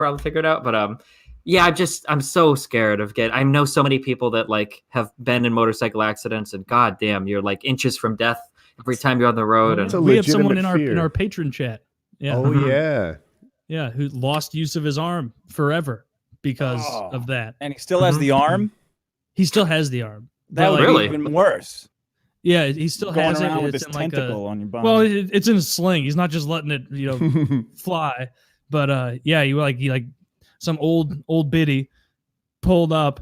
probably figure it out. But yeah, I'm so scared of I know so many people that like have been in motorcycle accidents, and god damn, you're like inches from death every time you're on the road. Oh, and we have someone in our patron chat. Yeah. Oh yeah. Yeah, who lost use of his arm forever because of that. And he still has the arm? He still has the arm. That would really be even worse. Yeah, he still has it. With It's this in tentacle on your body. Well, it's in a sling. He's not just letting it, fly. But yeah, he like some old biddy pulled up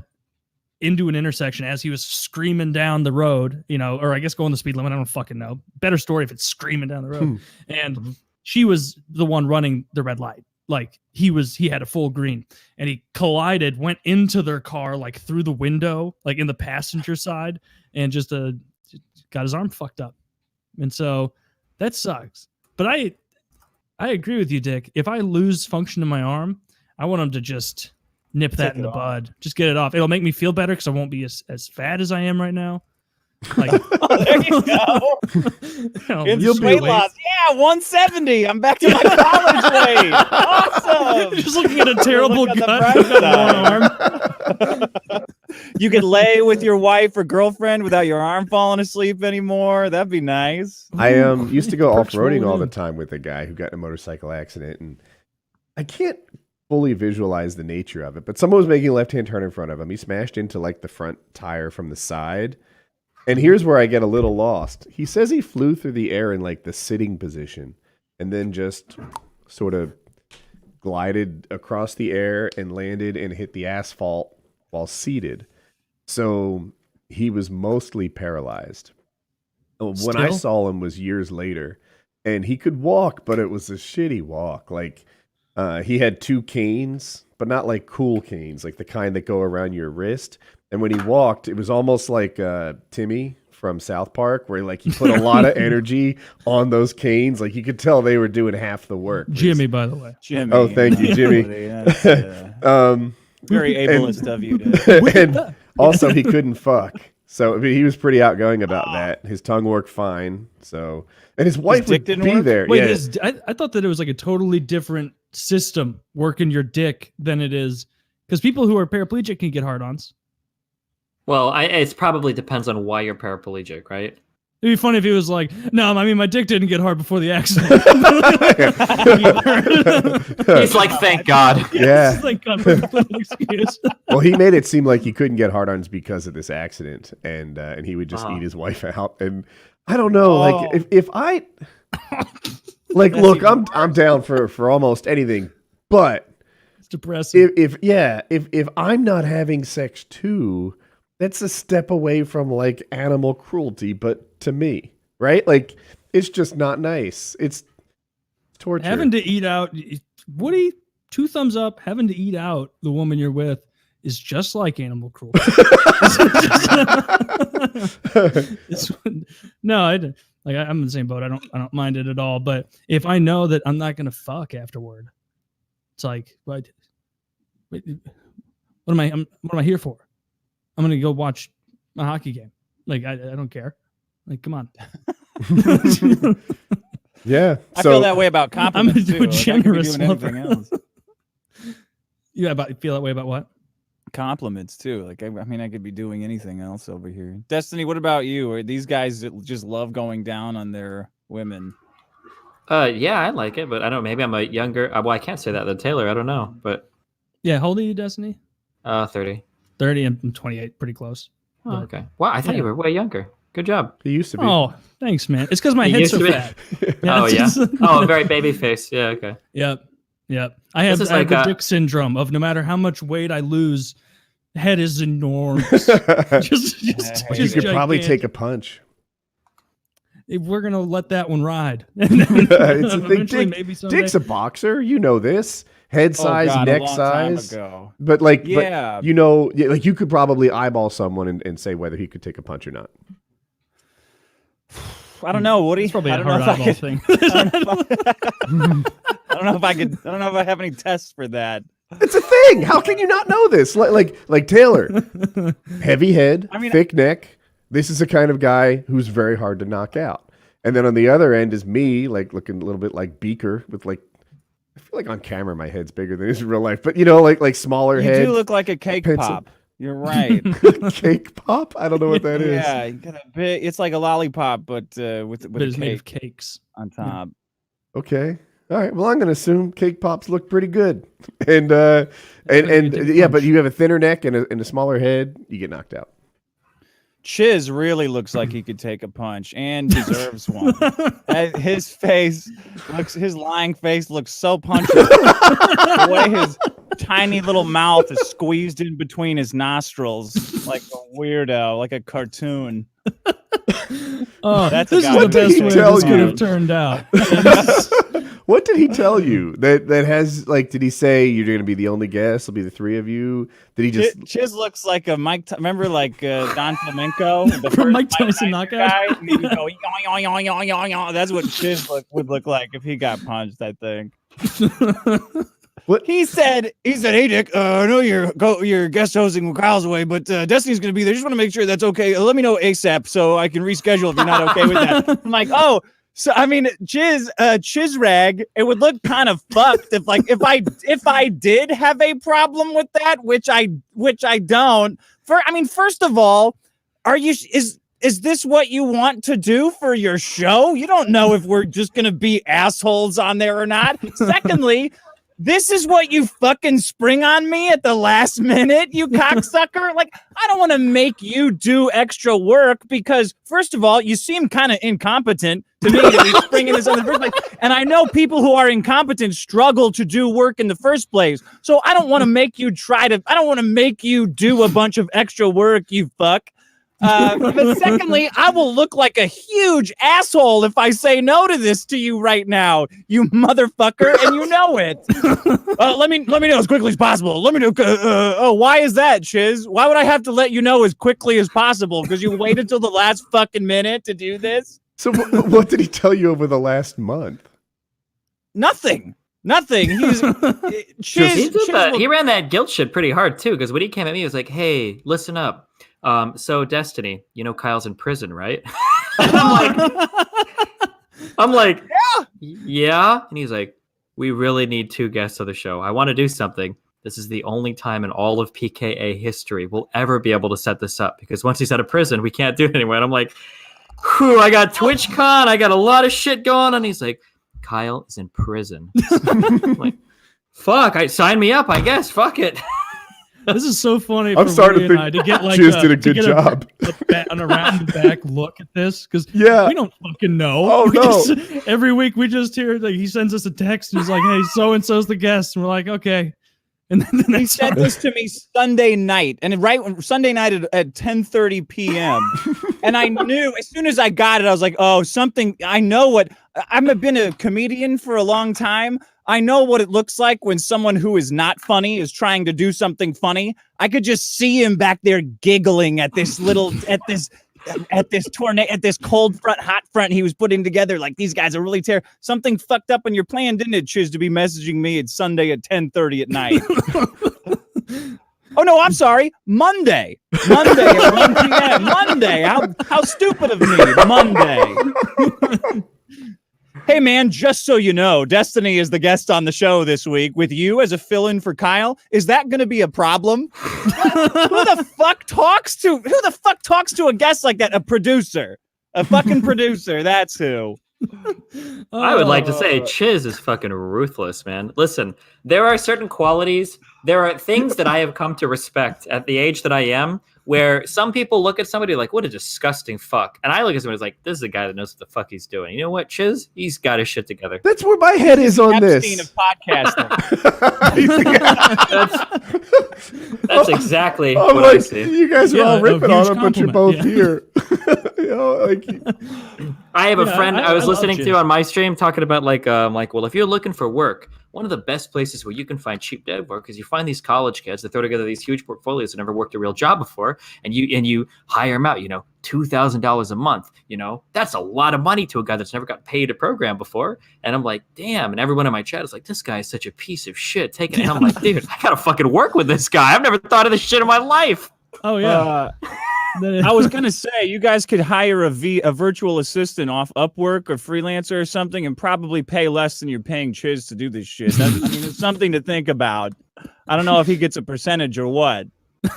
into an intersection as he was screaming down the road, or I guess going the speed limit. I don't fucking know. Better story if it's screaming down the road. And she was the one running the red light. Like he had a full green, and he collided, went into their car, like through the window, like in the passenger side, and just got his arm fucked up. And so that sucks. But I agree with you, Dick. If I lose function in my arm, I want him to just nip that in the bud. Just get it off. It'll make me feel better because I won't be as fat as I am right now. Like, there you go. It's weight loss. Yeah, 170. I'm back to my college weight. Awesome. Just looking at a terrible gut with one arm. You could lay with your wife or girlfriend without your arm falling asleep anymore. That'd be nice. I used to go off-roading all the time with a guy who got in a motorcycle accident, and I can't fully visualize the nature of it, but someone was making a left-hand turn in front of him. He smashed into like the front tire from the side. And here's where I get a little lost. He says he flew through the air in like the sitting position and then just sort of glided across the air and landed and hit the asphalt while seated. So he was mostly paralyzed. When I saw him was years later, and he could walk, but it was a shitty walk. Like he had 2 canes, but not like cool canes, like the kind that go around your wrist. And when he walked, it was almost like Timmy from South Park, where like he put a lot of energy on those canes. Like you could tell they were doing half the work. Jimmy, by the way. Jimmy. Oh, thank you, Jimmy. Very ableist of you. And also, he couldn't fuck. So I mean, he was pretty outgoing about that. His tongue worked fine. So, and his wife would be there. Wait, I thought that it was like a totally different system working your dick than it is, because people who are paraplegic can get hard-ons. Well, it probably depends on why you're paraplegic, right? It'd be funny if he was like, no, I mean, my dick didn't get hard before the accident. He's like, thank God. Yeah. Thank God for an excuse. Well, he made it seem like he couldn't get hard-ons because of this accident, and he would just eat his wife out. And I don't know, like if I like, look, I'm down for almost anything, but it's depressing. If I'm not having sex too, that's a step away from like animal cruelty, but to me, right? Like it's just not nice. It's torture. Having to eat out, Woody, 2 thumbs up. Having to eat out the woman you're with is just like animal cruelty. No, I'm in the same boat. I don't mind it at all. But if I know that I'm not gonna fuck afterward, it's like, what am I here for? I'm gonna go watch a hockey game. Like I don't care. Like, come on. Yeah, I feel that way about compliments. I'm a generous anything else. Yeah, feel that way about what? Compliments too. Like I mean, I could be doing anything else over here. Destiny, what about you? Are these guys that just love going down on their women? Yeah, I like it, but I don't know. Maybe I'm a younger. Well, I can't say that. The Taylor, I don't know, but yeah, how old are you, Destiny? 30. 30 and 28, pretty close. Oh, okay. Wow, I thought you were way younger. Good job. He used to be. Oh, thanks, man. It's because my head's so fat. Oh, yeah. Oh, very baby face. Yeah, okay. Yep. I have the Dick syndrome of no matter how much weight I lose, head is enormous. just you could probably take a punch. We're going to let that one ride. It's a thing. Dick's a boxer. You know this. Head size, neck size. But like, but, you know, like you could probably eyeball someone and say whether he could take a punch or not. I don't know, Woody. It's probably a hard eyeball thing. I don't know if I could. I don't know if I have any tests for that. It's a thing. How can you not know this? Like Taylor, heavy head, thick neck. This is the kind of guy who's very hard to knock out. And then on the other end is me, like looking a little bit like Beaker with like I feel like on camera my head's bigger than it is in real life, but like smaller You head. do look like a cake pencil. pop. You're right. Cake pop? I don't know what that is. Yeah, you got a bit. It's like a lollipop, but with But a it's made of cake cakes. on top. Okay. All right. Well, I'm going to assume cake pops look pretty good. And you and take yeah, punch. but you have a thinner neck and a smaller head, you get knocked out. Chiz really looks like he could take a punch and deserves one. His lying face looks so punchable. The way his tiny little mouth is squeezed in between his nostrils like a weirdo, like a cartoon. Oh, That's a this is guy the who best can way tell this could you. have turned out. What did he tell you? That has like? Did he say you're going to be the only guest? It'll be the three of you. Did he just? Chiz looks like a remember like Don Flamenco, the From first Mike Tyson knockout? guy. And he would go, "Yoing, yoing, yoing, yoing, yoing." That's what Chiz would look like if he got punched. I think. What? He said, "Hey Dick, I know you're guest hosting when Kyle's away, but Destiny's going to be there. Just want to make sure that's okay. Let me know ASAP so I can reschedule if you're not okay with that." I'm like, "Oh, so I mean, Chiz rag. It would look kind of fucked if I did have a problem with that, which I don't. First of all, is this what you want to do for your show? You don't know if we're just going to be assholes on there or not. Secondly." This is what you fucking spring on me at the last minute, you cocksucker. Like, I don't want to make you do extra work because, first of all, you seem kind of incompetent to me to be springing this in the first place. And I know people who are incompetent struggle to do work in the first place. So I don't want to make you I don't want to make you do a bunch of extra work, you fuck. But secondly, I will look like a huge asshole if I say no to this to you right now, you motherfucker, and you know it. Let me know as quickly as possible. Let me know. Why is that, Chiz? Why would I have to let you know as quickly as possible? Because you waited till the last fucking minute to do this? So what did he tell you over the last month? Nothing. He's Chiz. He ran that guilt shit pretty hard too, because when he came at me, he was like, "Hey, listen up. So Destiny, Kyle's in prison, right?" I'm like, yeah. And he's like, "We really need 2 guests on the show. I want to do something. This is the only time in all of PKA history we'll ever be able to set this up, because once he's out of prison, we can't do it anymore." And I'm like, whew, I got TwitchCon. I got a lot of shit going on. He's like, "Kyle is in prison." I'm like, fuck, sign me up, I guess. Fuck it. This is so funny. I'm for starting Woody to and think I to get like Chiz did a good job. an around the back look at this because Yeah. we don't fucking know. Oh, We no. just- every week we just hear like he sends us a text and he's like, "Hey, so and so's the guest," and we're like, "Okay." And then the He next said this to me Sunday night, and Sunday night at 10:30 p.m. And I knew as soon as I got it, I was like, "Oh, something." I know what I've been a comedian for a long time. I know what it looks like when someone who is not funny is trying to do something funny. I could just see him back there giggling at this cold front, hot front he was putting together. Like, these guys are really terrible. Something fucked up on your plan, didn't it, Chiz, to be messaging me at Sunday at 10:30 at night? Oh no, I'm sorry. Monday at 1 p.m. Monday. How stupid of me. Monday. Hey man, just so you know, Destiny is the guest on the show this week with you as a fill-in for Kyle. Is that going to be a problem? Who the fuck talks to a guest like that? A producer. A fucking producer. That's who. I would like to say Chiz is fucking ruthless, man. Listen, there are certain qualities, there are things that I have come to respect at the age that I am, where some people look at somebody like, what a disgusting fuck. And I look at somebody who's like, this is a guy that knows what the fuck he's doing. You know what, Chiz? He's got his shit together. That's where my head is on Epstein this. of podcasting. That's exactly I'm what I like, see. you guys are Yeah, all a ripping on huge him, but you're compliment, both yeah. here. I have a Yeah, friend I was love listening to Chiz. on my stream talking about well, if you're looking for work, one of the best places where you can find cheap dev work is you find these college kids that throw together these huge portfolios that never worked a real job before, and you hire them out, $2,000 a month. That's a lot of money to a guy that's never got paid to program before. And I'm like, damn. And everyone in my chat is like, this guy is such a piece of shit. Taking it. And I'm like, dude, I gotta fucking work with this guy. I've never thought of this shit in my life. Oh yeah. I was gonna say you guys could hire a virtual assistant off Upwork or Freelancer or something, and probably pay less than you're paying Chiz to do this shit. It's something to think about. I don't know if he gets a percentage or what.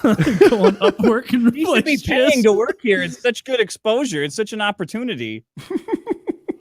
Go on Upwork and He should be replace paying Chiz. to work here. It's such good exposure. It's such an opportunity.